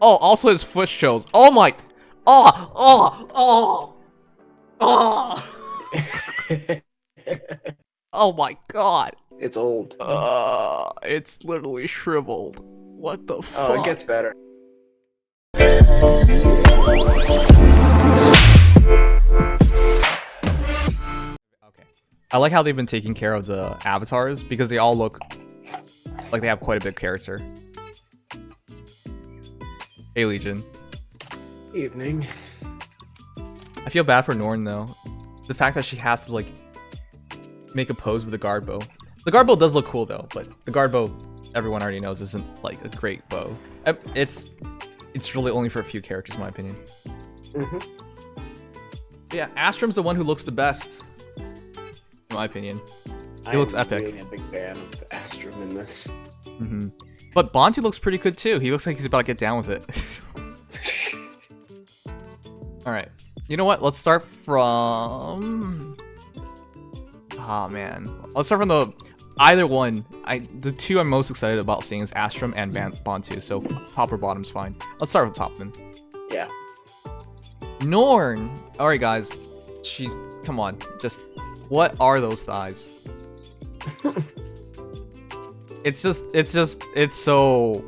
Oh, also his foot shows. Oh my. Oh. Oh my god. It's old. It's literally shriveled. What the fuck? Oh, it gets better. Okay. I like how they've been taking care of the avatars because they all look like they have quite a big character. Hey, Legion. Evening. I feel bad for Norne though. The fact that she has to like make a pose with the guard bow. The guard bow does look cool though, but the guard bow, everyone already knows, isn't like a great bow. It's really only for a few characters, in my opinion. Yeah, Astram's the one who looks the best, in my opinion. He looks epic. I'm a big fan of Astram in this. But Bantu looks pretty good too. He looks like he's about to get down with it. Alright. You know what? Let's start from... Ah, man. Let's start from the... Either one. The two I'm most excited about seeing is Astram and Bantu, so top or bottom's fine. Let's start with the top then. Yeah. Norne! Alright, guys. Come on. Just... What are those thighs? It's so...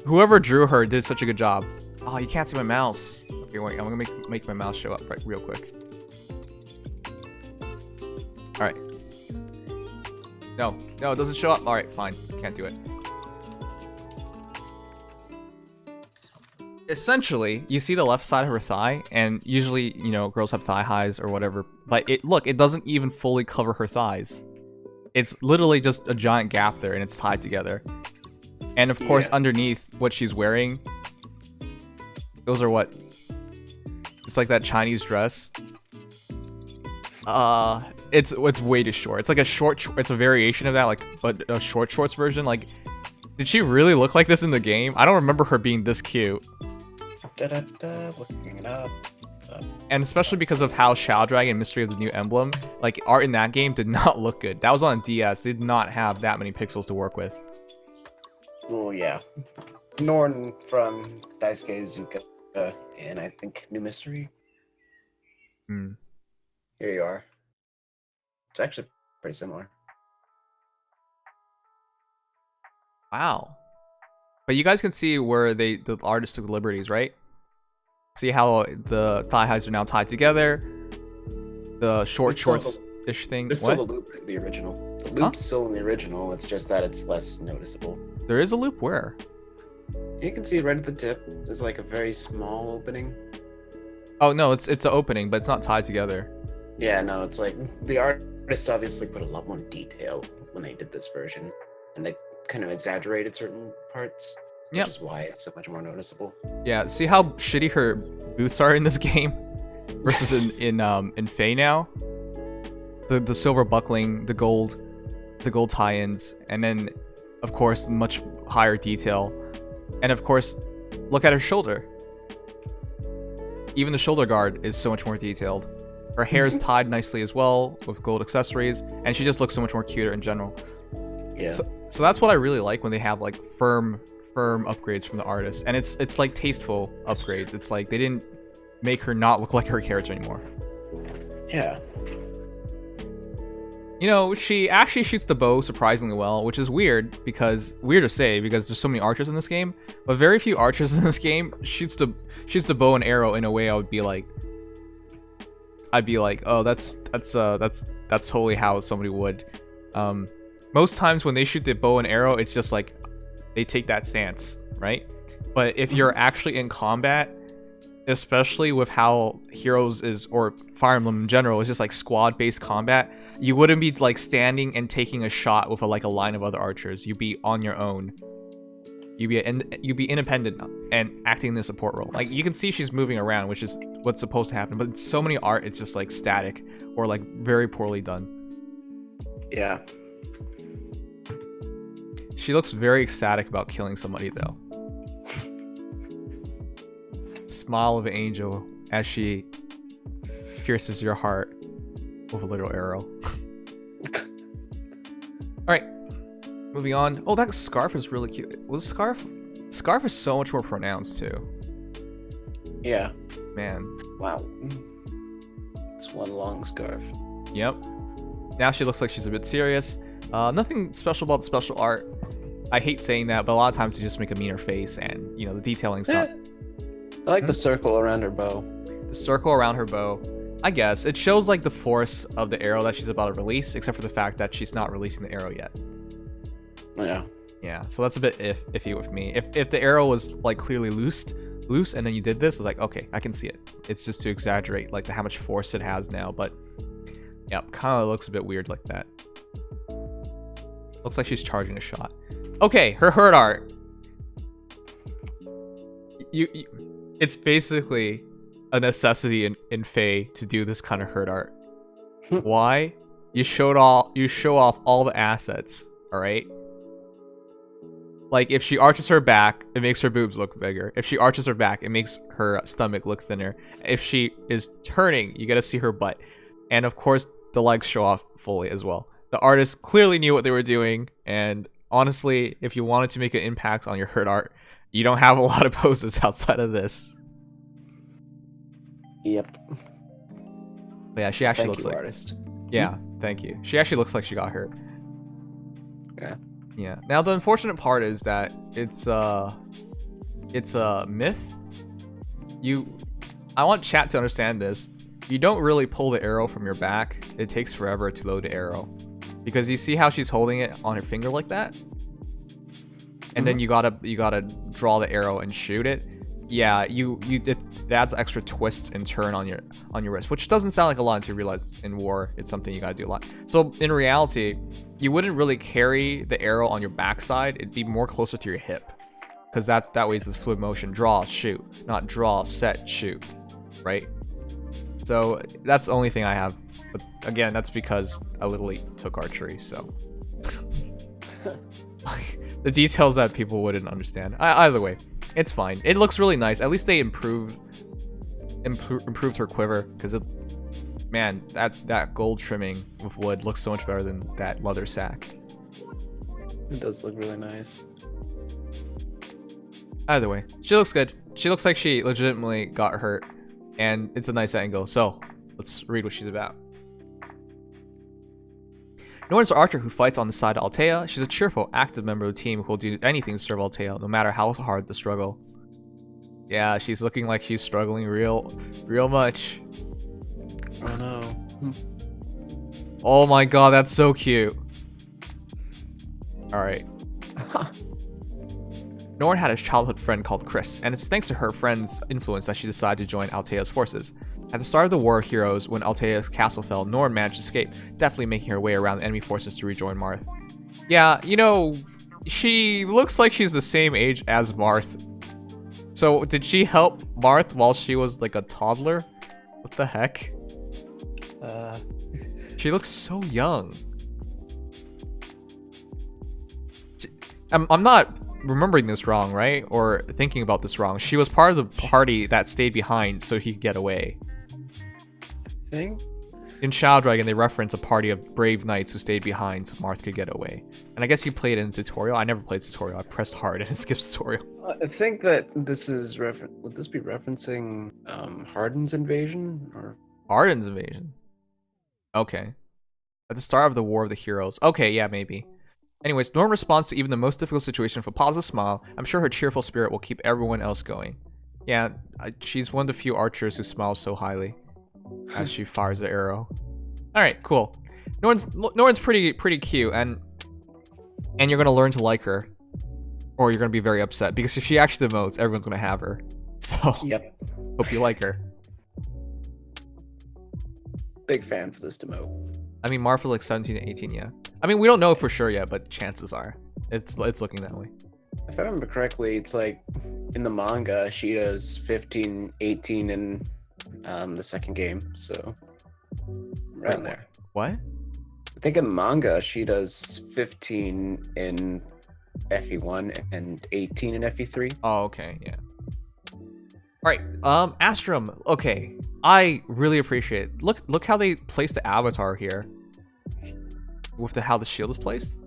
Whoever drew her did such a good job. Oh, you can't see my mouse. Okay, wait, I'm gonna make my mouse show up real quick. Alright. No, it doesn't show up. Alright, fine. Can't do it. Essentially, you see the left side of her thigh, and usually, you know, girls have thigh highs or whatever, but it doesn't even fully cover her thighs. It's literally just a giant gap there, and it's tied together. And of course, underneath what she's wearing, those are what? It's like that Chinese dress. It's way too short. It's like it's a variation of that, like a short shorts version. Like, did she really look like this in the game? I don't remember her being this cute. Looking it up. And especially because of how Shadow Dragon Mystery of the New Emblem, like, art in that game did not look good. That was on a DS. They did not have that many pixels to work with. Oh, yeah. Norne from Daisuke Izuka and I think New Mystery. Here you are. It's actually pretty similar. Wow. But you guys can see where the artist took liberties, right? See how the thigh highs are now tied together? The shorts-ish thing. There's What? still a loop in the original. The loop's still in the original, it's just that it's less noticeable. There is a loop where? You can see right at the tip, there's like a very small opening. Oh no, it's an opening, but it's not tied together. Yeah, no, it's like the artist obviously put a lot more detail when they did this version, and they kind of exaggerated certain parts, which is why it's so much more noticeable. Yeah, see how shitty her boots are in this game versus in FEH now? The silver buckling, the gold tie-ins, and then of course much higher detail. And of course, look at her shoulder. Even the shoulder guard is so much more detailed. Her hair is tied nicely as well with gold accessories, and she just looks so much more cuter in general. Yeah. So that's what I really like when they have like firm upgrades from the artist, and it's like tasteful upgrades. It's like they didn't make her not look like her character anymore. Yeah. You know, she actually shoots the bow surprisingly well, which is weird to say because there's so many archers in this game, but very few archers in this game shoots the bow and arrow in a way I'd be like, oh, that's totally how somebody would. Most times when they shoot the bow and arrow, it's just like they take that stance, right? But if you're actually in combat, especially with how Heroes is, or Fire Emblem in general, is just like squad-based combat, you wouldn't be like standing and taking a shot with a line of other archers. You'd be on your own. You'd be independent and acting in the support role. Like, you can see she's moving around, which is what's supposed to happen, but so many art, it's just like static or like very poorly done. Yeah. She looks very ecstatic about killing somebody though. Smile of an angel as she pierces your heart with a little arrow. Alright, moving on. Oh, that scarf is really cute. Was the scarf Scarf is so much more pronounced too. Yeah. Man. Wow. It's one long scarf. Yep. Now she looks like she's a bit serious. Nothing special about the special art. I hate saying that, but a lot of times they just make a meaner face, and you know the detailing's not. I like the circle around her bow. The circle around her bow. I guess it shows like the force of the arrow that she's about to release, except for the fact that she's not releasing the arrow yet. Yeah. Yeah, so that's a bit iffy with me. If the arrow was like clearly loose, and then you did this, it's like, okay, I can see it. It's just to exaggerate like how much force it has now, but yeah, kind of looks a bit weird like that. Looks like she's charging a shot. Okay, her hurt art. It's basically a necessity in Fae to do this kind of hurt art. Why? You show off all the assets, all right? Like, if she arches her back, it makes her boobs look bigger. If she arches her back, it makes her stomach look thinner. If she is turning, you gotta see her butt. And of course, the legs show off fully as well. The artist clearly knew what they were doing, and honestly, if you wanted to make an impact on your hurt art, you don't have a lot of poses outside of this. Yep. But yeah, she actually looks like... artist. Yeah, thank you. She actually looks like she got hurt. Yeah. Yeah. Now the unfortunate part is that it's a myth. I want chat to understand this. You don't really pull the arrow from your back. It takes forever to load the arrow, because you see how she's holding it on her finger like that, and then you gotta draw the arrow and shoot it. Yeah, it adds extra twist and turn on your wrist, which doesn't sound like a lot until you realize in war it's something you gotta do a lot. So in reality, you wouldn't really carry the arrow on your backside. It'd be more closer to your hip, because that way it's this fluid motion. Draw, shoot, not draw, set, shoot, right? So that's the only thing I have. But again, that's because I literally took archery, so the details that people wouldn't understand. Either way, it's fine. It looks really nice. At least they improved her quiver, because man, that gold trimming with wood looks so much better than that leather sack. It does look really nice. Either way, she looks good. She looks like she legitimately got hurt, and it's a nice angle. So let's read what she's about. Norne's an archer who fights on the side of Althea. She's a cheerful, active member of the team who will do anything to serve Althea, no matter how hard the struggle. Yeah, she's looking like she's struggling real much. Oh no. Oh my god, that's so cute. Alright. Norne had a childhood friend called Chris, and it's thanks to her friend's influence that she decided to join Althea's forces. At the start of the War of Heroes, when Althea's castle fell, Norne managed to escape, definitely making her way around enemy forces to rejoin Marth. Yeah, you know, she looks like she's the same age as Marth. So, did she help Marth while she was like a toddler? What the heck? She looks so young. I'm not remembering this wrong, right? Or thinking about this wrong. She was part of the party that stayed behind so he could get away. I think in Shadow Dragon, they reference a party of brave knights who stayed behind so Marth could get away. And I guess you played it in the tutorial. I never played the tutorial. I pressed hard and it skips tutorial. I think that this is would this be referencing Harden's invasion or Harden's invasion? Okay. At the start of the War of the Heroes. Okay, yeah, maybe. Anyways, Norne responds to even the most difficult situation with a positive smile. I'm sure her cheerful spirit will keep everyone else going. Yeah, she's one of the few archers who smiles so highly as she fires the arrow. Alright, cool. Norne's pretty cute, and you're gonna learn to like her. Or you're gonna be very upset, because if she actually demotes, everyone's gonna have her. So, yep. Hope you like her. Big fan for this demote. I mean, Marth was like 17 to 18, yeah. I mean, we don't know for sure yet, but chances are. It's looking that way. If I remember correctly, it's like in the manga, she does 15, 18 in the second game, so around there. What? I think in manga, she does 15 in FE1 and 18 in FE3. Oh, okay, yeah. Alright, Astram, okay. I really appreciate it. Look how they placed the avatar here. With how the shield is placed.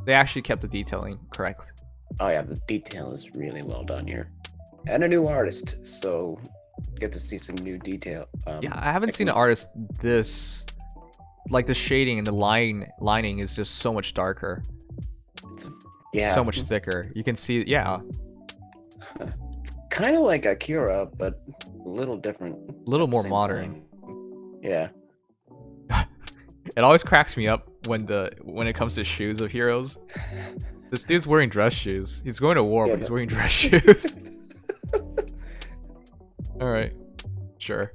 They actually kept the detailing correct. Oh yeah, the detail is really well done here, and a new artist, so get to see some new detail. Yeah, I haven't seen an techniques. artist this, like the shading and the lining is just so much darker, It's so yeah, much thicker. You can see, yeah, it's kind of like Akira, but a little different. a little at the more same modern. time. Yeah. It always cracks me up when it comes to shoes of heroes. This dude's wearing dress shoes. He's going to war, Yeah, but he's wearing dress shoes. All right, sure.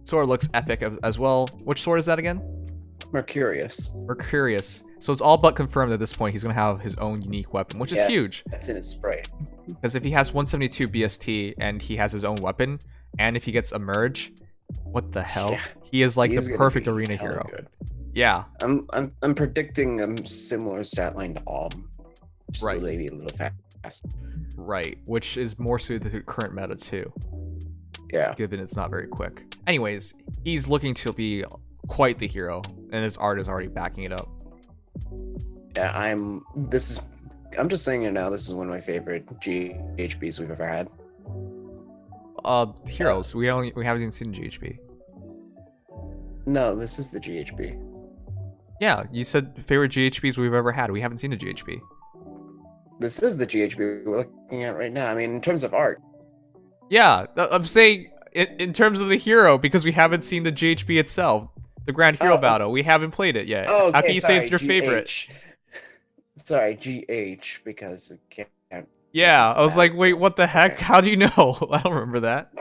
Sword looks epic as well. Which sword is that again? Mercurius. Mercurius. So it's all but confirmed at this point he's gonna have his own unique weapon, which is Yeah. huge. That's in his spray. Because if he has 172 BST and he has his own weapon, and if he gets a merge, what the hell? Yeah. He is like He's the gonna perfect be arena hella hero. good. Yeah, I'm predicting a similar stat line to Alm. Just Right. maybe a little fast. right. Which is more suited to current meta too, Yeah. given it's not very quick. Anyways, he's looking to be quite the hero, and his art is already backing it up. Yeah, I'm just saying it now, this is one of my favorite GHBs we've ever had. Heroes. We haven't even seen GHB. No, this is the GHB. Yeah, you said favorite GHBs we've ever had. We haven't seen a GHB. This is the GHB we're looking at right now. I mean, in terms of art. Yeah, I'm saying in terms of the hero because we haven't seen the GHB itself. The Grand Hero Battle. We haven't played it yet. Oh, okay, How can you say it's sorry, your favorite? GH. Sorry, GH, because it can't. Yeah, it's I was bad, like, so wait, it's- what the heck? okay. How do you know? I don't remember that.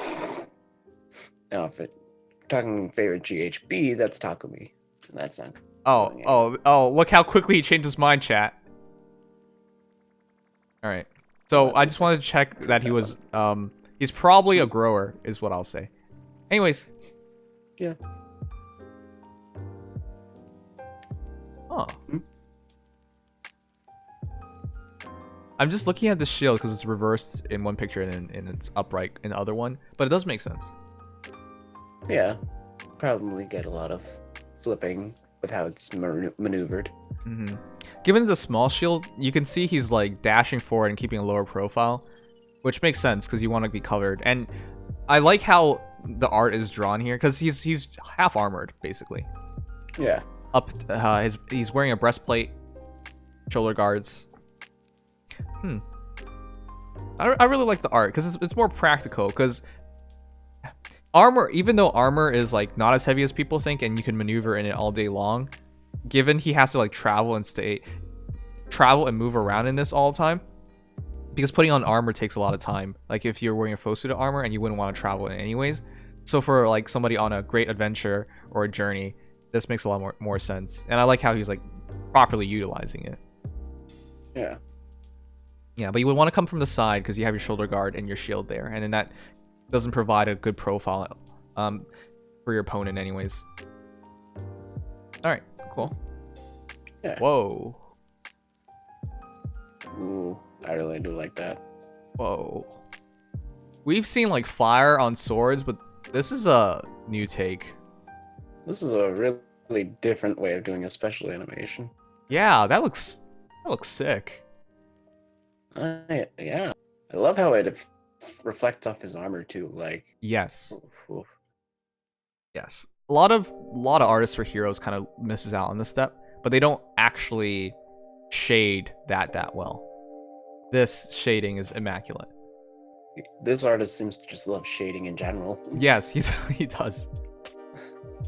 No, if it talking favorite GHB, that's Takumi. And that's not. Oh, look how quickly he changed his mind, chat. Alright. So I just wanted to check that he was he's probably a grower, is what I'll say. Anyways. Yeah. Oh. I'm just looking at the shield because it's reversed in one picture and it's upright in the other one, but it does make sense. Yeah. Probably get a lot of flipping with how it's maneuvered. Mm-hmm. Given it's a small shield, you can see he's like dashing forward and keeping a lower profile, which makes sense because you want to be covered. And I like how the art is drawn here because he's half armored basically. Yeah. He's wearing a breastplate, shoulder guards. I really like the art because it's more practical because armor, even though armor is like not as heavy as people think and you can maneuver in it all day long, given he has to like travel and move around in this all the time, because putting on armor takes a lot of time. Like if you're wearing a full suit of armor and you wouldn't want to travel in anyways. So for like somebody on a great adventure or a journey, this makes a lot more sense. And I like how he's like properly utilizing it. Yeah. Yeah, but you would want to come from the side because you have your shoulder guard and your shield there, and then that doesn't provide a good profile for your opponent anyways. Alright, cool. Yeah. Whoa. Ooh, I really do like that. Whoa. We've seen like fire on swords, but this is a new take. This is a really different way of doing a special animation. Yeah, that looks sick. Yeah. I love how it reflects off his armor too. Like, Yes. oof. Yes. A lot of artists for heroes kind of misses out on this step, but they don't actually shade that well. This shading is immaculate. This artist seems to just love shading in general. Yes, he does.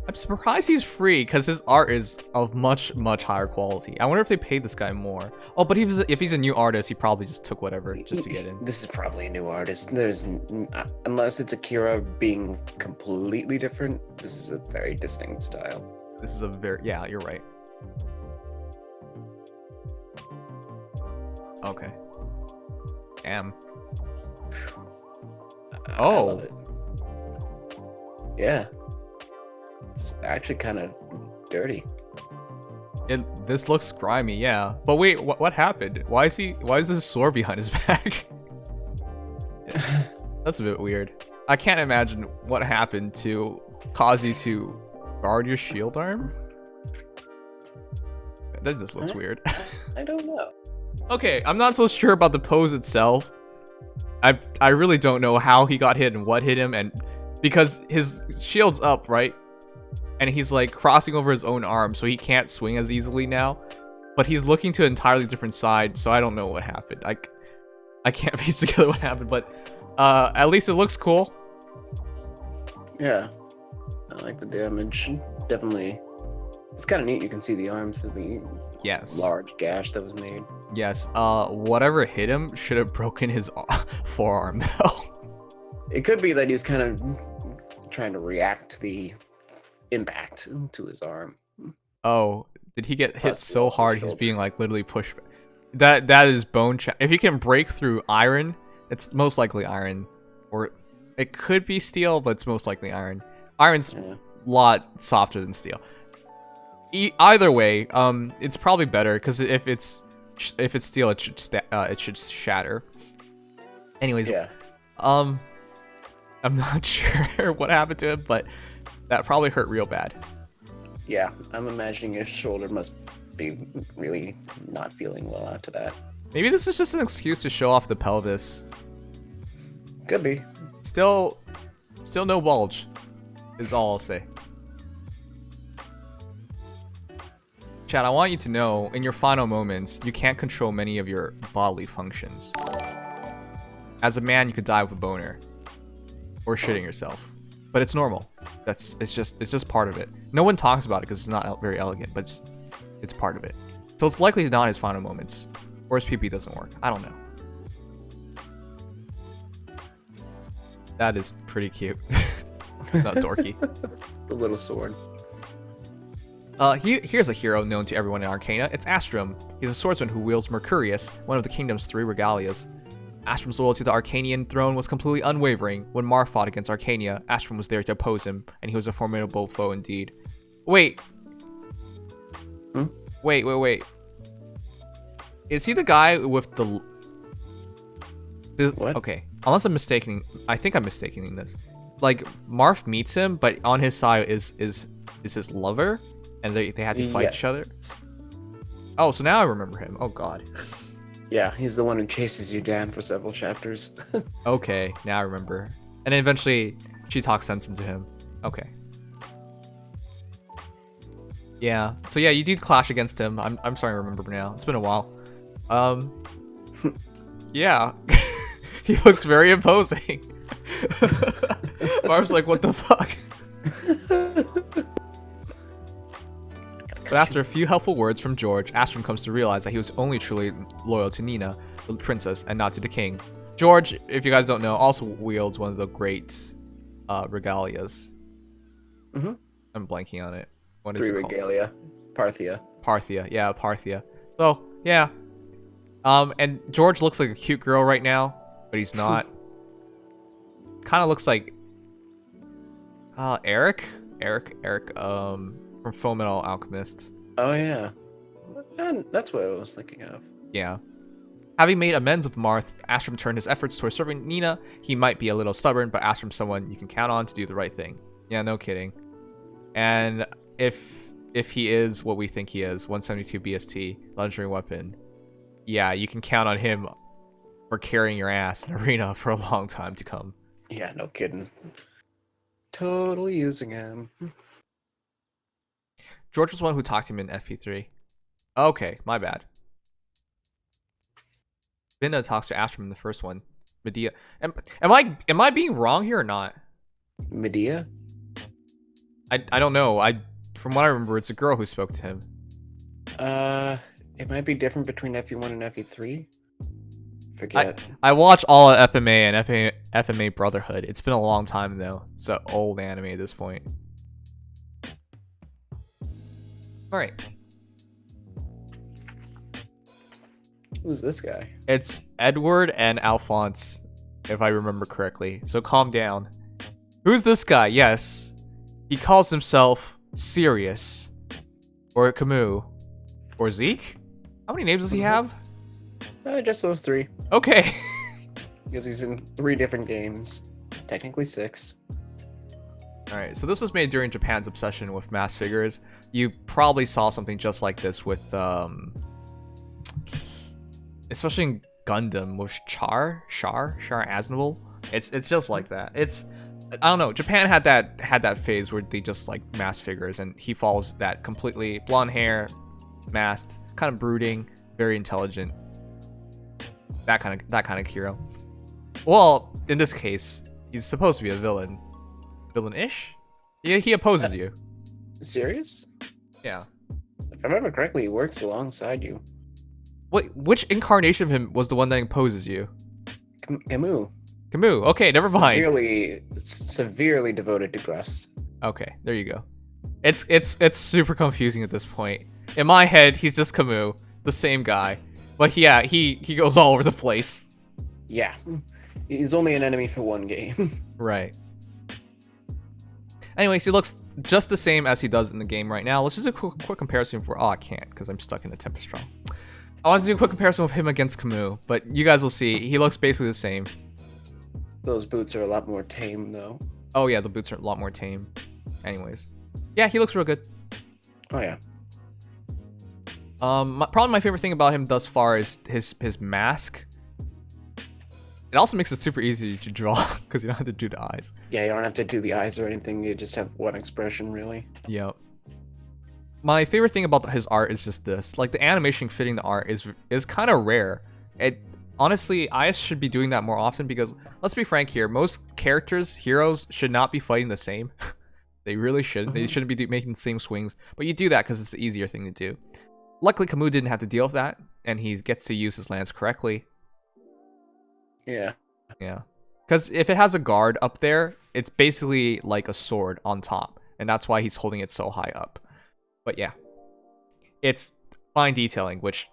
I'm surprised he's free because his art is of much higher quality. I wonder if they paid this guy more. Oh, but if he's a new artist, he probably just took whatever just to get in. This is probably a new artist. Unless it's Akira being completely different, this is a very distinct style. This is yeah, you're right. Okay. Damn. I Oh. love it. Yeah. It's actually kind of dirty. This looks grimy, yeah. But wait, what happened? Why is this sword behind his back? That's a bit weird. I can't imagine what happened to cause you to guard your shield arm. That just looks weird. I don't know. Okay, I'm not so sure about the pose itself. I really don't know how he got hit and what hit him, and because his shield's up, right? And he's like crossing over his own arm, so he can't swing as easily now. But he's looking to an entirely different side, so I don't know what happened. I can't piece together what happened, but at least it looks cool. Yeah, I like the damage. Definitely, it's kind of neat. You can see the arm through the large gash that was made. Yes. Whatever hit him should have broken his forearm though. It could be that he's kind of trying to react to the impact to his arm. Oh, did he get hit so hard he's being like literally pushed? That is bone. If he can break through iron, it's most likely iron, or it could be steel, but it's most likely iron. Iron's a lot softer than steel. Either way, it's probably better because if it's steel, it should shatter. Anyways, yeah. I'm not sure what happened to him, but that probably hurt real bad. Yeah, I'm imagining his shoulder must be really not feeling well after that. Maybe this is just an excuse to show off the pelvis. Could be. Still no bulge, is all I'll say. Chad, I want you to know, in your final moments, you can't control many of your bodily functions. As a man, you could die with a boner. Or shitting yourself. But it's normal. It's just part of it. No one talks about it because it's not very elegant, but it's part of it. So it's likely not his final moments. Or his PP doesn't work. I don't know. That is pretty cute. Not dorky. The little sword. Here's a hero known to everyone in Arcana. It's Astram. He's a swordsman who wields Mercurius, one of the kingdom's 3 regalias. Astram's loyalty to the Arcanian throne was completely unwavering. When Mar fought against Arcania, Astram was there to oppose him, and he was a formidable foe indeed. Wait. Wait. Is he the guy with the what? Okay, unless I'm mistaken, I think I'm mistaking this. Like, Marth meets him, but on his side is his lover, and they had to fight each other. Oh, so now I remember him. Oh god. Yeah, he's the one who chases you down for several chapters. Okay, now I remember. And then eventually, she talks sense into him. Okay. Yeah. So yeah, you did clash against him. I'm starting to remember now. It's been a while. Yeah. He looks very imposing. Marv's like, what the fuck? But after a few helpful words from George, Astram comes to realize that he was only truly loyal to Nina, the princess, and not to the king. George, if you guys don't know, also wields one of the great regalias. Mm-hmm. I'm blanking on it. What is 3 it called? regalia. Parthia. Parthia. Yeah, Parthia. So, yeah. And George looks like a cute girl right now, but he's not. Kind of looks like Eric, from Fullmetal Alchemist. Oh yeah, that's what I was thinking of. Yeah. Having made amends with Marth, Astram turned his efforts towards serving Nina. He might be a little stubborn, but Astram's someone you can count on to do the right thing. Yeah, no kidding. And if he is what we think he is, 172 BST, legendary weapon, yeah, you can count on him for carrying your ass in arena for a long time to come. Yeah, no kidding. Totally using him. George was one who talked to him in FP3. Okay, my bad. Phina talks to Astram in the first one. Medea. Am I being wrong here or not? Medea? I don't know. From what I remember, it's a girl who spoke to him. It might be different between FE1 and FE3. Forget. I watch all of FMA and FMA Brotherhood. It's been a long time though. It's an old anime at this point. All right. Who's this guy? It's Edward and Alphonse, if I remember correctly. So calm down. Who's this guy? Yes. He calls himself Sirius. Or Camus. Or Zeke? How many names does he have? Just those 3. Okay. Because he's in 3 different games. Technically 6. Alright, so this was made during Japan's obsession with mass figures. You probably saw something just like this with, especially in Gundam with Char Aznable. It's just like that. I don't know. Japan had that phase where they just like mask figures, and he follows that completely. Blonde hair, masked, kind of brooding, very intelligent. That kind of hero. Well, in this case, he's supposed to be a villain. Villain-ish? He opposes you. Serious? Yeah. If I remember correctly, he works alongside you. Wait, which incarnation of him was the one that opposes you? Camus. Camus. Okay, never mind. Severely devoted to Grust. Okay, there you go. It's super confusing at this point. In my head, he's just Camus, the same guy. But yeah, he goes all over the place. Yeah. He's only an enemy for one game. Right. Anyways, he looks just the same as he does in the game right now. Let's just do a quick comparison for... Oh, I can't, because I'm stuck in the Tempest Strong. I want to do a quick comparison of him against Camus, but you guys will see. He looks basically the same. Those boots are a lot more tame, though. Oh, yeah, the boots are a lot more tame. Anyways. Yeah, he looks real good. Oh, yeah. Probably my favorite thing about him thus far is his mask. It also makes it super easy to draw because you don't have to do the eyes. Yeah, you don't have to do the eyes or anything. You just have one expression, really. Yep. My favorite thing about his art is just this. Like, the animation fitting the art is kind of rare. Honestly, IS should be doing that more often because, let's be frank here, most characters, heroes, should not be fighting the same. They really shouldn't. They shouldn't be making the same swings. But you do that because it's the easier thing to do. Luckily, Camus didn't have to deal with that, and he gets to use his lance correctly. Yeah. Yeah. Because if it has a guard up there, it's basically like a sword on top. And that's why he's holding it so high up. But yeah. It's fine detailing, which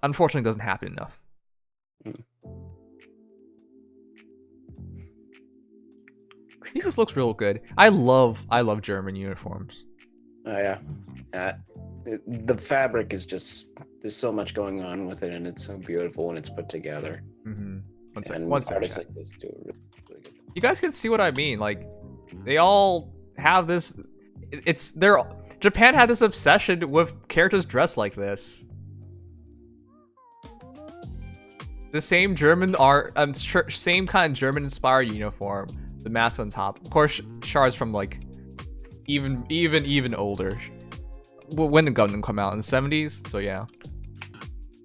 unfortunately doesn't happen enough. He just looks real good. I love German uniforms. Oh, yeah. The fabric is just... There's so much going on with it, and it's so beautiful when it's put together. Mm-hmm. One second. Like this do really good. You guys can see what I mean. Like, they all have this. Japan had this obsession with characters dressed like this. The same German art, same kind of German-inspired uniform. The mask on top. Of course, Char's from like even older. When did Gundam come out in the 70s? So yeah.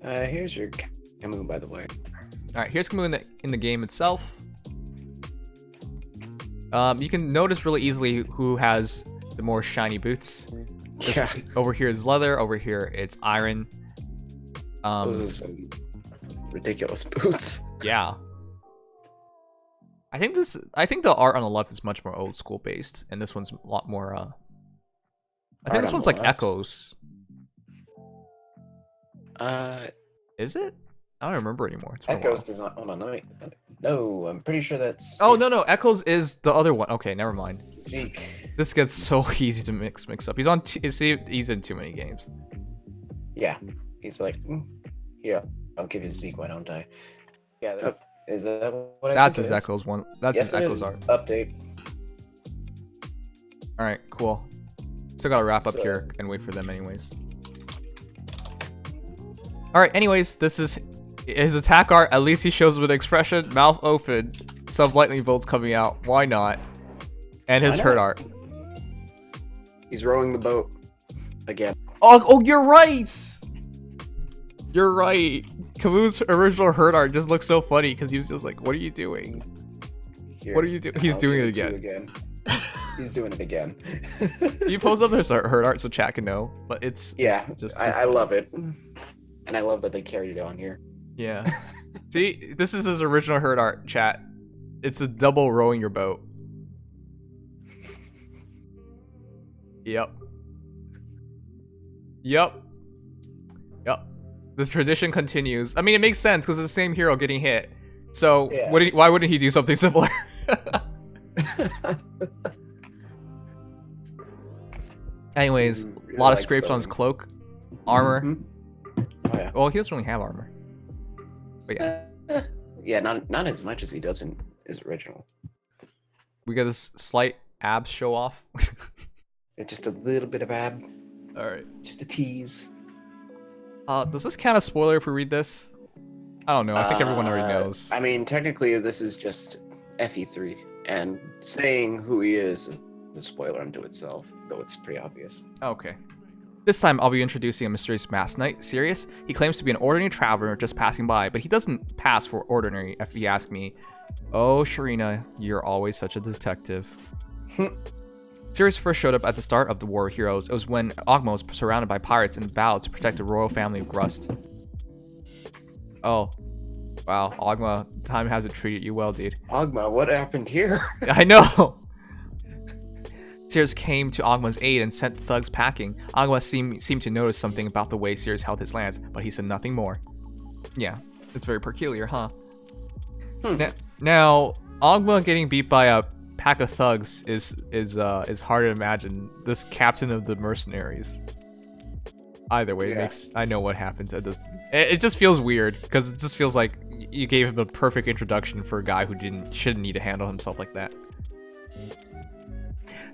Here's your Camus, by the way. All right, here's Camus in the game itself. You can notice really easily who has the more shiny boots. Yeah. Over here is leather. Over here it's iron. Those are some ridiculous boots. Yeah. I think the art on the left is much more old school based, and this one's a lot more. I think this one's like Echoes. Is it? I don't remember anymore. Echoes does not. Hold on, let me. No, I'm pretty sure that's. Oh no, Echoes is the other one. Okay, never mind. Zeke. This gets so easy to mix up. He's on. He's in too many games. Yeah, he's like, yeah. I'll give you Zeke. Why don't I? Yeah, is that what? That's his Echoes one. That's his Echoes art. Update. All right, cool. Still gotta wrap up here and wait for them, anyways. All right, anyways, this is his attack art. At least he shows with expression, mouth open, some lightning bolts coming out. Why not? And his hurt art. He's rowing the boat again. Oh, you're right. You're right. Camus' original hurt art just looks so funny because he was just like, "What are you doing? What are you doing?" He's doing it again. He's doing it again. You post up his hurt art so chat can know, but it's just. I love it, and I love that they carried it on here. Yeah. See, this is his original hurt art, chat. It's a double rowing your boat. Yep. The tradition continues. I mean, it makes sense because it's the same hero getting hit. So yeah. Why wouldn't he do something similar? Anyways, a lot of scrapes on his cloak, armor. Mm-hmm. Oh, yeah. Well, he doesn't really have armor. But yeah. Yeah, not as much as he does in his original. We got this slight abs show off. Just a little bit of ab. All right. Just a tease. Does this count as spoiler if we read this? I don't know. I think everyone already knows. I mean, technically, this is just FE3, and saying who he is a spoiler unto itself, though it's pretty obvious. Okay. This time, I'll be introducing a mysterious masked knight, Sirius. He claims to be an ordinary traveler just passing by, but he doesn't pass for ordinary if you ask me. Oh, Sharina, you're always such a detective. Sirius first showed up at the start of the War of Heroes. It was when Ogma was surrounded by pirates and vowed to protect the royal family of Grust. Oh. Wow, Ogma, time hasn't treated you well, dude. Ogma, what happened here? I know! Sirius came to Ogma's aid and sent thugs packing. Ogma seemed to notice something about the way Sirius held his lance, but he said nothing more. Yeah, it's very peculiar, huh? Now, Ogma getting beat by a pack of thugs is hard to imagine. This captain of the mercenaries. Either way, Yeah. I know what happens. It just feels weird because it just feels like you gave him a perfect introduction for a guy who shouldn't need to handle himself like that.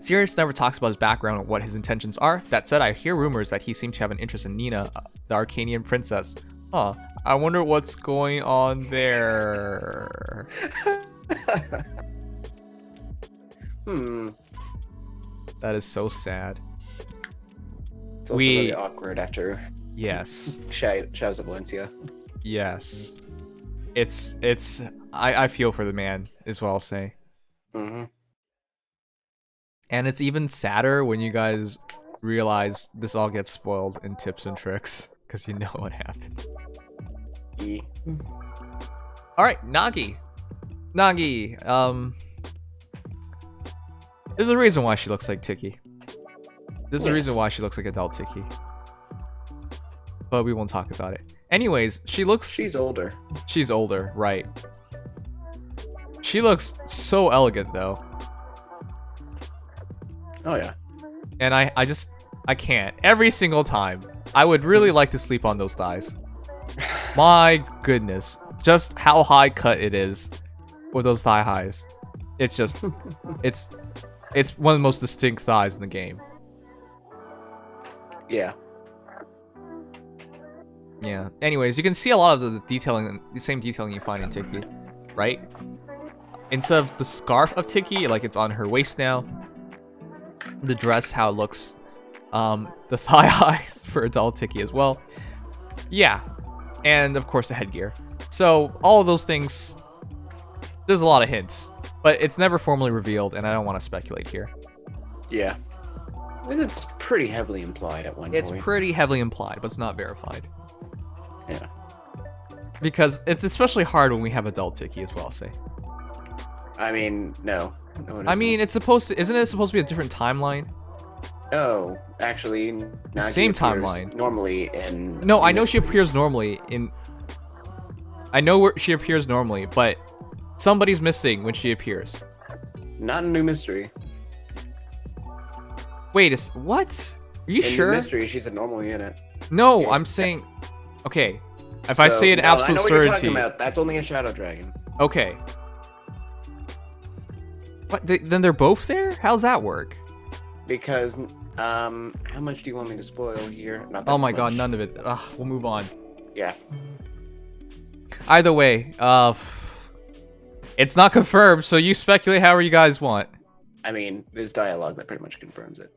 Sirius never talks about his background or what his intentions are. That said, I hear rumors that he seemed to have an interest in Nina, the Arcanian princess. Huh. I wonder what's going on there. That is so sad. It's also really awkward after Yes. Shadows of Valencia. Yes. I feel for the man, is what I'll say. And it's even sadder when you guys realize this all gets spoiled in tips and tricks, because you know what happened. Alright, Nagi. Nagi, there's a reason why she looks like Tiki. There's a reason why she looks like adult Tiki. But we won't talk about it. Anyways, she's older. She's older, right. She looks so elegant though. Oh yeah. And I can't. Every single time. I would really like to sleep on those thighs. My goodness. Just how high cut it is with those thigh highs. It's just it's one of the most distinct thighs in the game. Yeah. Yeah. Anyways, you can see a lot of the detailing, the same detailing you find in Tiki, right? Instead of the scarf of Tiki, like it's on her waist now. The dress, how it looks. The thigh highs for adult Tiki as well. Yeah. And of course the headgear. So all of those things, there's a lot of hints. But it's never formally revealed, and I don't want to speculate here. Yeah. It's pretty heavily implied at one point. It's pretty heavily implied, but it's not verified. Yeah. Because it's especially hard when we have adult Tiki as well, I'll say. I mean, no. I mean, isn't it supposed to be a different timeline? No, actually, Nagi same appears timeline. Normally in. No, I know she appears normally in. I know where she appears normally, but somebody's missing when she appears. Not a new mystery. Wait, what? Are you sure? In mystery, she's a normally in it. No, Yeah. I'm saying. Okay, if I say an absolute I know what you're certainty. talking about. That's only a shadow dragon. Okay. What? Then they're both there? How's that work? Because, how much do you want me to spoil here? Not that Oh my much. god, none of it. Ugh, we'll move on. Yeah. Either way, it's not confirmed, so you speculate however you guys want. I mean, there's dialogue that pretty much confirms it.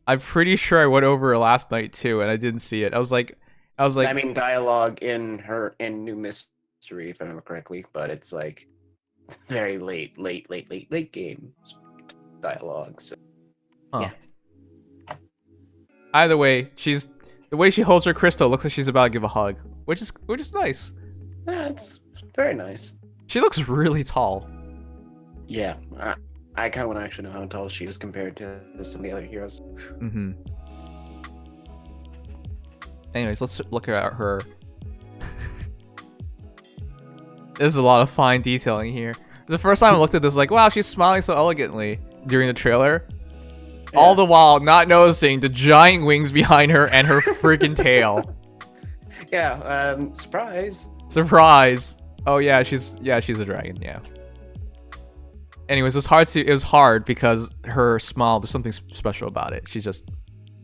I'm pretty sure I went over it last night too, and I didn't see it. I was like, I mean, dialogue in New Mystery, if I remember correctly, but it's like very late game dialogue. So huh. Yeah. Either way, the way she holds her crystal looks like she's about to give a hug, which is nice. Yeah, it's very nice. She looks really tall. Yeah, I kind of want to actually know how tall she is compared to some of the other heroes. Mm-hmm. Anyways, let's look at her. There's a lot of fine detailing here. The first time I looked at this, like, wow, she's smiling so elegantly during the trailer. Yeah. All the while not noticing the giant wings behind her and her freaking tail. Yeah, surprise. Surprise. Oh yeah, she's a dragon, yeah. Anyways, it was hard because her smile, there's something special about it. She's just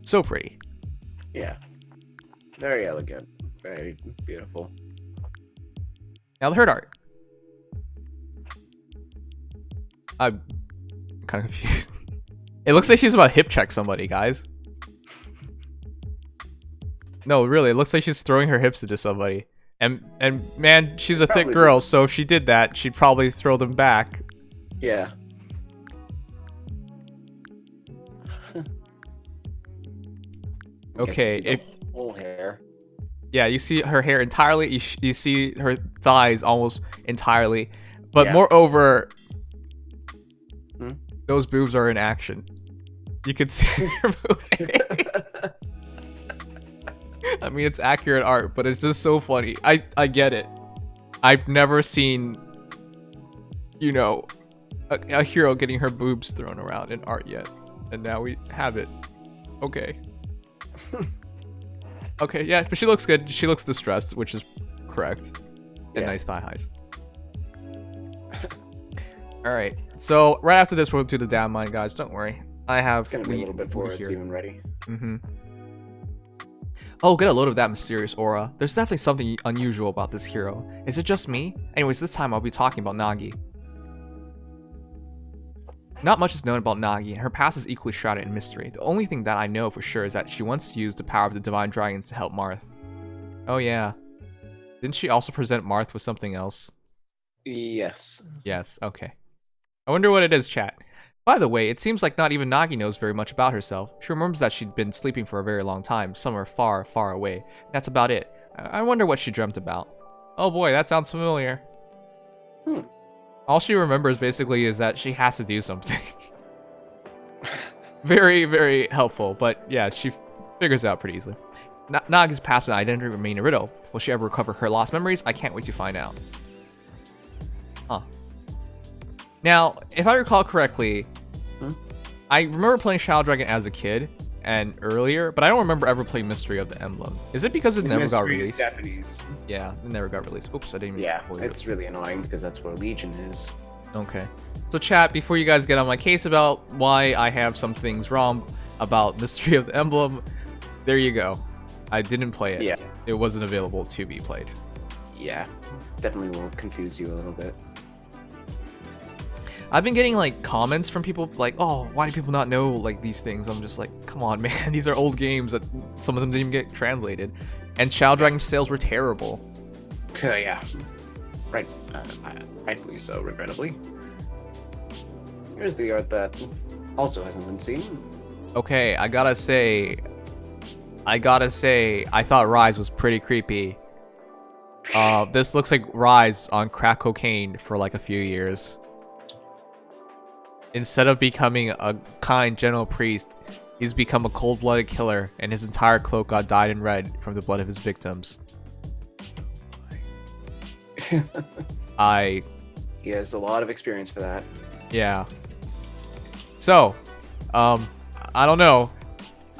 so pretty. Yeah. Very elegant. Very beautiful. Now the herd art. I'm kind of confused. It looks like she's about to hip check somebody, guys. No, really, it looks like she's throwing her hips into somebody. And man, she's a thick girl, so if she did that, she'd probably throw them back. Yeah. Okay, if whole hair. Yeah, you see her hair entirely. You see her thighs almost entirely. But moreover, those boobs are in action. You can see her moving. I mean, it's accurate art, but it's just so funny. I get it. I've never seen, you know, a hero getting her boobs thrown around in art yet. And now we have it. Okay. Okay, yeah, but she looks good. She looks distressed, which is correct. And nice thigh highs. Alright, so right after this, we'll do the down mine, guys. Don't worry. I have... It's gonna be a little bit before it's even ready. Oh, get a load of that mysterious aura. There's definitely something unusual about this hero. Is it just me? Anyways, this time I'll be talking about Nagi. Not much is known about Nagi, and her past is equally shrouded in mystery. The only thing that I know for sure is that she once used the power of the divine dragons to help Marth. Oh yeah. Didn't she also present Marth with something else? Yes. Yes, okay. I wonder what it is, chat. By the way, it seems like not even Nagi knows very much about herself. She remembers that she'd been sleeping for a very long time, somewhere far, far away. That's about it. I wonder what she dreamt about. Oh boy, that sounds familiar. All she remembers basically is that she has to do something. Very, very helpful, but yeah, she figures it out pretty easily. Nagi's past and identity remain a riddle. Will she ever recover her lost memories? I can't wait to find out. Huh. Now, if I recall correctly, I remember playing Shadow Dragon as a kid and earlier, but I don't remember ever playing Mystery of the Emblem. Is it because it never got released? Japanese. Yeah, it never got released. Oops, I didn't even... Yeah, it's really annoying because that's where Legion is. Okay. So chat, before you guys get on my case about why I have some things wrong about Mystery of the Emblem, there you go. I didn't play it. Yeah. It wasn't available to be played. Yeah, definitely will confuse you a little bit. I've been getting like comments from people like, oh, why do people not know like these things? I'm just like, come on, man. These are old games that some of them didn't even get translated. And Shadow Dragon sales were terrible. Yeah. Right. Rightfully so, regrettably. Here's the art that also hasn't been seen. Okay, I gotta say, I thought Rise was pretty creepy. This looks like Rise on crack cocaine for like a few years. Instead of becoming a kind, gentle priest, he's become a cold-blooded killer, and his entire cloak got dyed in red from the blood of his victims. He has a lot of experience for that. Yeah. So, I don't know.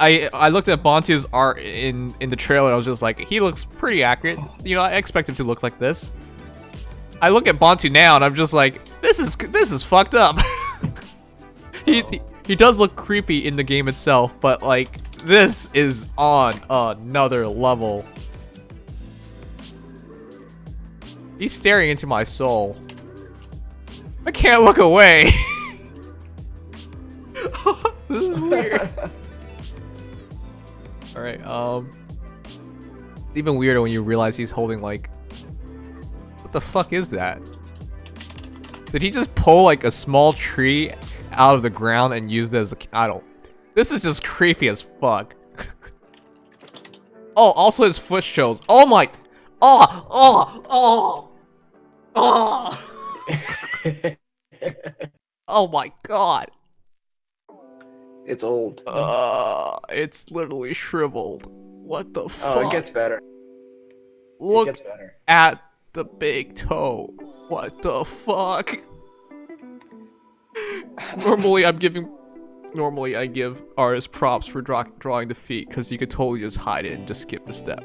I looked at Bantu's art in the trailer. I was just like, he looks pretty accurate. You know, I expect him to look like this. I look at Bantu now, and I'm just like, this is fucked up. He does look creepy in the game itself, but like, this is on another level. He's staring into my soul. I can't look away. This is weird. Alright, it's even weirder when you realize he's holding like, what the fuck is that? Did he just pull like a small tree out of the ground and use it as a... This is just creepy as fuck. Oh, also his foot shows. Oh my... Oh my god. It's old. It's literally shriveled. What the fuck? Oh, it gets better. Look it gets better. at the big toe. What the fuck? Normally I give artists props for drawing the feet because you could totally just hide it and just skip the step.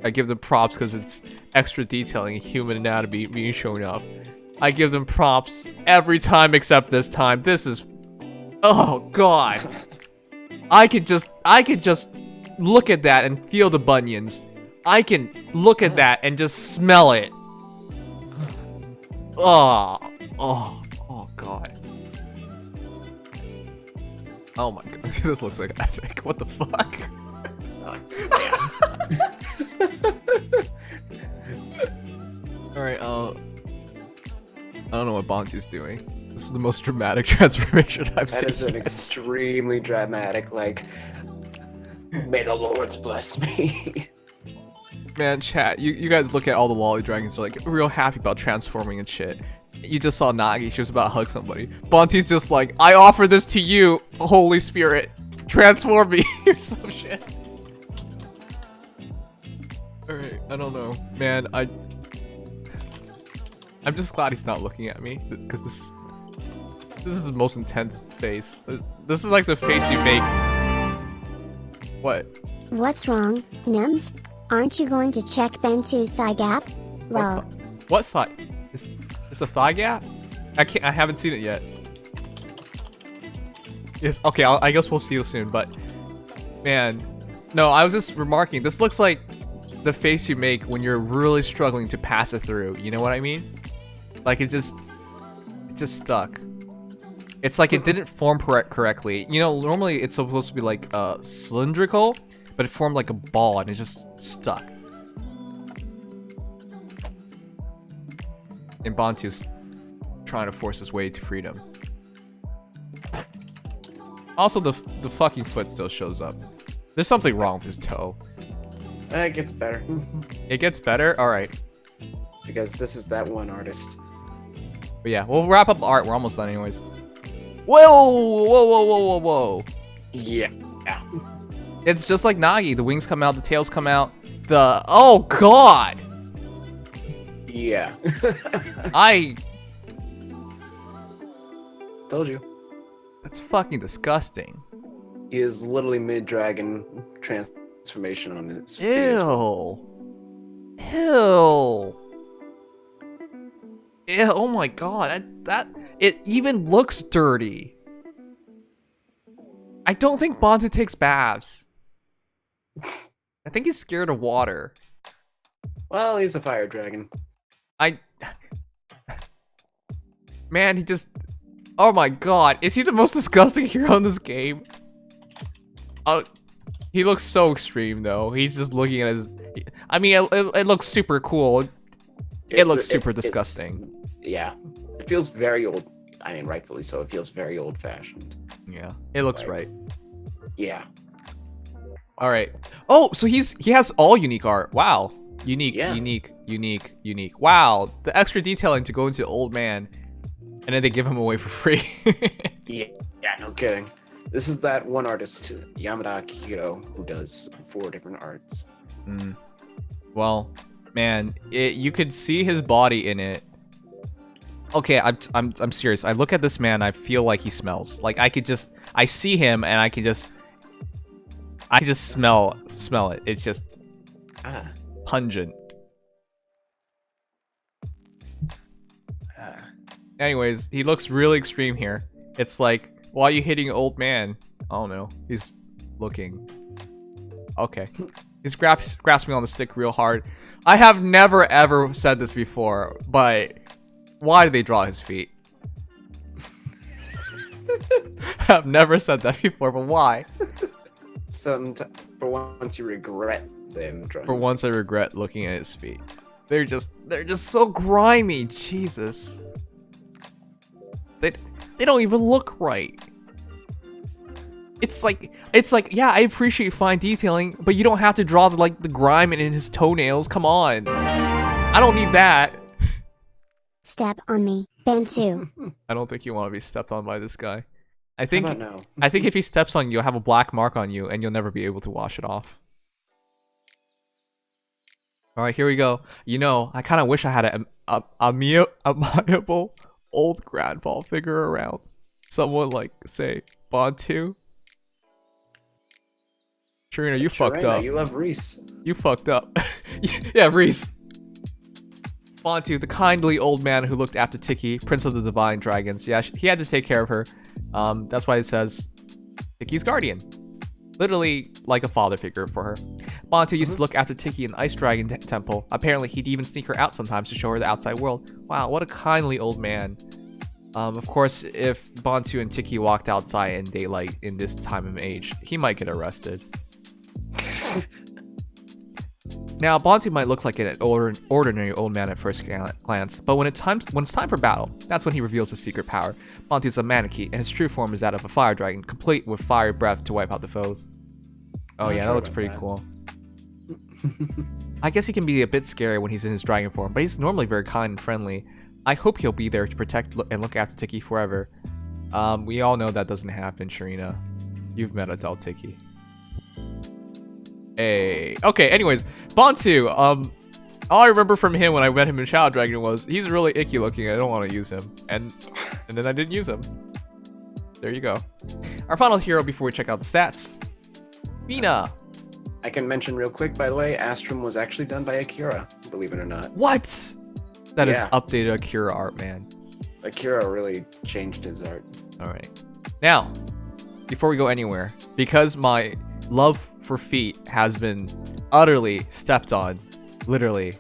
I give them props because it's extra detailing human anatomy being shown up. I give them props every time except this time. This is... Oh god. I could just look at that and feel the bunions. I can look at that and just smell it. Oh, oh god. Oh my god, this looks like epic. What the fuck? Alright, I don't know what Bantu's doing. This is the most dramatic transformation I've seen. That is an extremely dramatic, like, may the Lords bless me. Man, chat, you guys look at all the lolly dragons, are like real happy about transforming and shit. You just saw Nagi, she was about to hug somebody. Bantu's just like, I offer this to you, Holy Spirit. Transform me, or some shit. Alright, I don't know. Man, I'm just glad he's not looking at me, because this is the most intense face. This is like the face you make. What? What's wrong, Nims? Aren't you going to check Bantu's thigh gap? Well, what thigh? Is a thigh gap? I haven't seen it yet. Yes, okay, I guess we'll see you soon, but man, no, I was just remarking, this looks like the face you make when you're really struggling to pass it through, you know what I mean? Like it's just stuck. It's like it didn't form correctly. You know, normally it's supposed to be like cylindrical, but it formed like a ball and it's just stuck. And Bantu's trying to force his way to freedom. Also, the fucking foot still shows up. There's something wrong with his toe. It gets better. It gets better? Alright. Because this is that one artist. But yeah, we'll wrap up the art. We're almost done anyways. Whoa! Yeah. It's just like Nagi. The wings come out, the tails come out. Oh god! Yeah. I told you. That's fucking disgusting. He is literally mid-dragon transformation on his face. Ew. Yeah, oh my god, it even looks dirty. I don't think Bantu takes baths. I think he's scared of water. Well, he's a fire dragon. Man, he just... Oh my god, is he the most disgusting hero in this game? He looks so extreme though. He's just looking at his... I mean, it looks super cool. It looks super disgusting. Yeah, it feels very old. I mean, rightfully so. It feels very old-fashioned. Yeah, it looks right. Yeah. All right. Oh, so he has all unique art. Wow. Unique. Wow. The extra detailing to go into old man, and then they give him away for free. Yeah, no kidding. This is that one artist, Yamada Akihiro, who does 4 different arts. Well, man, you could see his body in it. Okay, I'm serious. I look at this man, I feel like he smells. Like I see him and I can just smell it. It's just pungent. Anyways, he looks really extreme here. It's like, why are you hitting an old man? I don't know. He's looking. Okay. He's grasping on the stick real hard. I have never ever said this before, but why do they draw his feet? I've never said that before, but why? For once you regret them drawing. For once I regret looking at his feet. They're just so grimy. Jesus. They don't even look right. It's like, yeah, I appreciate fine detailing, but you don't have to draw the grime in his toenails. Come on. I don't need that. Step on me, Bantu. I don't think you want to be stepped on by this guy. I think if he steps on you, you'll have a black mark on you, and you'll never be able to wash it off. All right, here we go. You know, I kind of wish I had a amiable old grandpa figure around. Someone like, say, Bantu. Sharina, you fucked up. You love Reese. You fucked up. Yeah, Reese. Bantu, the kindly old man who looked after Tiki, Prince of the Divine Dragons. Yeah, he had to take care of her. That's why it says Tiki's guardian. literally like a father figure for her. Bantu used to look after Tiki in the Ice Dragon Temple. Apparently, he'd even sneak her out sometimes to show her the outside world. Wow, what a kindly old man. Of course, if Bantu and Tiki walked outside in daylight in this time of age, he might get arrested. Now, Bantu might look like an ordinary old man at first glance, but when it's time for battle, that's when he reveals his secret power. Bantu's a maneki, and his true form is that of a fire dragon, complete with fire breath to wipe out the foes. Oh yeah, that looks pretty cool. I guess he can be a bit scary when he's in his dragon form, but he's normally very kind and friendly. I hope he'll be there to protect and look after Tiki forever. We all know that doesn't happen, Sharina. You've met adult Tiki. Hey. Okay, anyways, Bantu, all I remember from him when I met him in Shadow Dragon was he's really icky looking. I don't want to use him. And then I didn't use him. There you go. Our final hero before we check out the stats. Phina. I can mention real quick, by the way, Astram was actually done by Akira, believe it or not. What? That is updated Akira art, man. Akira really changed his art. All right. Now, before we go anywhere, because my love for feet has been utterly stepped on, literally,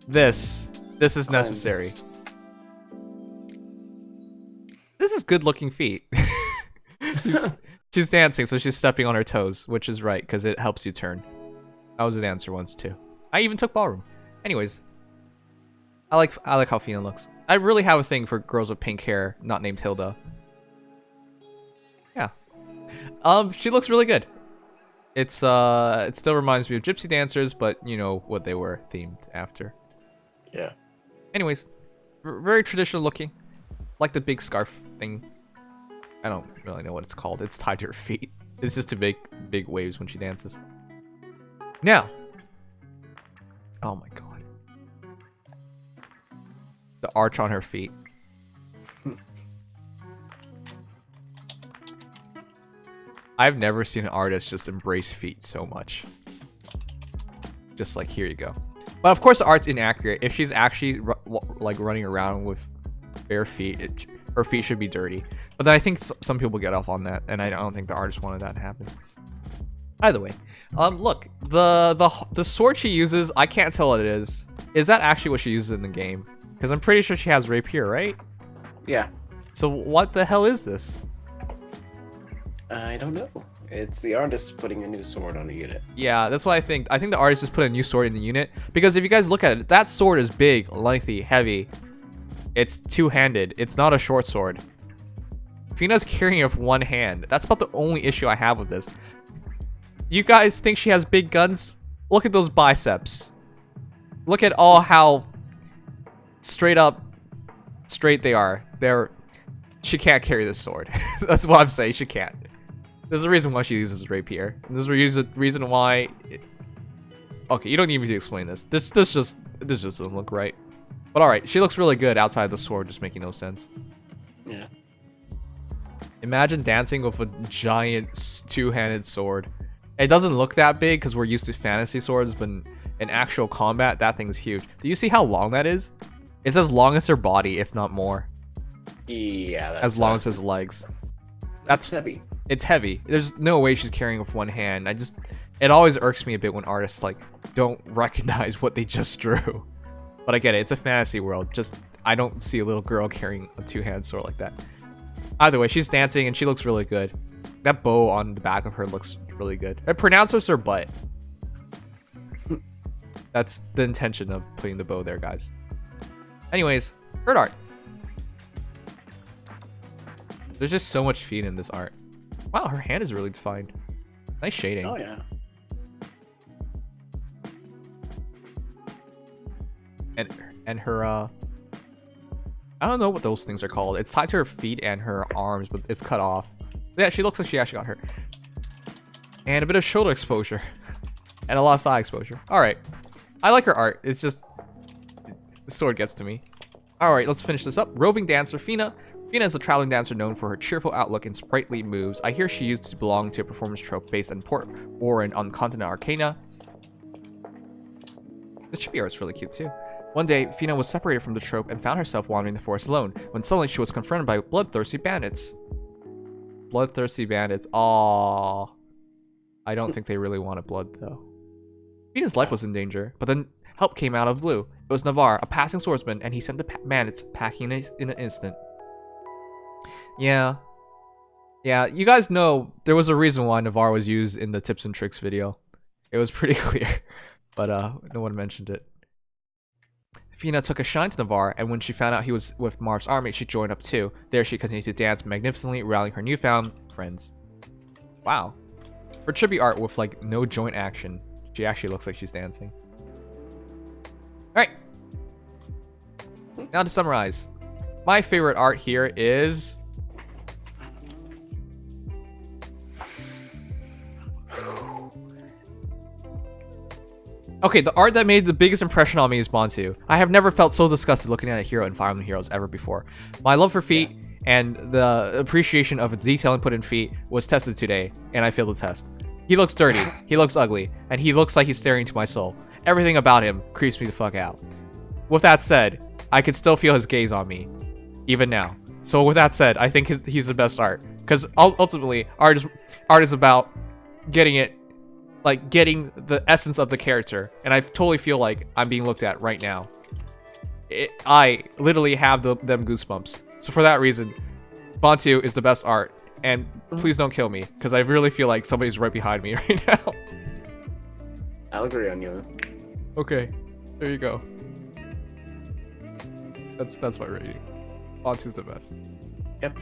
this is necessary. This is good looking feet. She's dancing, so she's stepping on her toes, which is right, because it helps you turn. I was a dancer once, too. I even took ballroom. Anyways, I like how Phina looks. I really have a thing for girls with pink hair, not named Hilda. Yeah. She looks really good. It still reminds me of gypsy dancers, but you know what they were themed after. Yeah. Anyways, very traditional looking. Like the big scarf thing. I don't really know what it's called. It's tied to her feet. It's just to make big waves when she dances. Now. Oh my god. The arch on her feet. I've never seen an artist just embrace feet so much. Just like, here you go. But of course the art's inaccurate. If she's actually like running around with bare feet, her feet should be dirty. But then I think some people get off on that, and I don't think the artist wanted that to happen. Either way, look, the sword she uses, I can't tell what it is. Is that actually what she uses in the game? Because I'm pretty sure she has rapier, right? Yeah. So what the hell is this? I don't know. It's the artist putting a new sword on a unit. Yeah, that's what I think. I think the artist just put a new sword in the unit. Because if you guys look at it, that sword is big, lengthy, heavy. It's two-handed. It's not a short sword. Phina's carrying it with one hand. That's about the only issue I have with this. You guys think she has big guns? Look at those biceps. Look at all how straight they are. She can't carry this sword. That's what I'm saying. She can't. There's a reason why she uses rapier. And there's a reason why. Okay, you don't need me to explain this. This just doesn't look right. But all right, she looks really good outside the sword, just making no sense. Yeah. Imagine dancing with a giant two-handed sword. It doesn't look that big because we're used to fantasy swords, but in actual combat, that thing's huge. Do you see how long that is? It's as long as her body, if not more. Yeah, that's as long as his legs. That's heavy. It's heavy. There's no way she's carrying it with one hand. It always irks me a bit when artists like don't recognize what they just drew. But I get it. It's a fantasy world. I don't see a little girl carrying a two-hand sword like that. Either way, she's dancing and she looks really good. That bow on the back of her looks really good. It pronounces her butt. That's the intention of putting the bow there, guys. Anyways, bird art. There's just so much feet in this art. Wow, her hand is really defined. Nice shading. Oh yeah. And her I don't know what those things are called. It's tied to her feet and her arms, but it's cut off. Yeah, she looks like she actually got hurt. And a bit of shoulder exposure. And a lot of thigh exposure. Alright. I like her art. It's just the sword gets to me. Alright, let's finish this up. Roving dancer Phina. Phina is a traveling dancer known for her cheerful outlook and sprightly moves. I hear she used to belong to a performance trope based in Port Orin on continent Archanea. The chibi art's really cute too. One day, Phina was separated from the trope and found herself wandering the forest alone, when suddenly she was confronted by bloodthirsty bandits. Bloodthirsty bandits. Aww. I don't think they really wanted blood, though. Phina's life was in danger, but then help came out of blue. It was Navarre, a passing swordsman, and he sent the bandits packing in an instant. Yeah. Yeah, you guys know there was a reason why Navarre was used in the tips and tricks video. It was pretty clear, but no one mentioned it. Phina took a shine to Navarre, and when she found out he was with Marv's army, she joined up too. There she continued to dance magnificently, rallying her newfound friends. Wow. For tribute art with like no joint action, she actually looks like she's dancing. Alright. Now to summarize. My favorite art here is... Okay, the art that made the biggest impression on me is Bantu. I have never felt so disgusted looking at a hero in Fire Emblem Heroes ever before. My love for feet and the appreciation of the detail input in feet was tested today, and I failed the test. He looks dirty, he looks ugly, and he looks like he's staring into my soul. Everything about him creeps me the fuck out. With that said, I can still feel his gaze on me, even now. So with that said, I think he's the best art. Because ultimately, art is about getting it, like getting the essence of the character, and I totally feel like I'm being looked at right now. I literally have them goosebumps. So for that reason, Bantu is the best art, and please don't kill me, because I really feel like somebody's right behind me right now. I'll agree on you. Okay, there you go. That's my rating. Bantu's the best. Yep.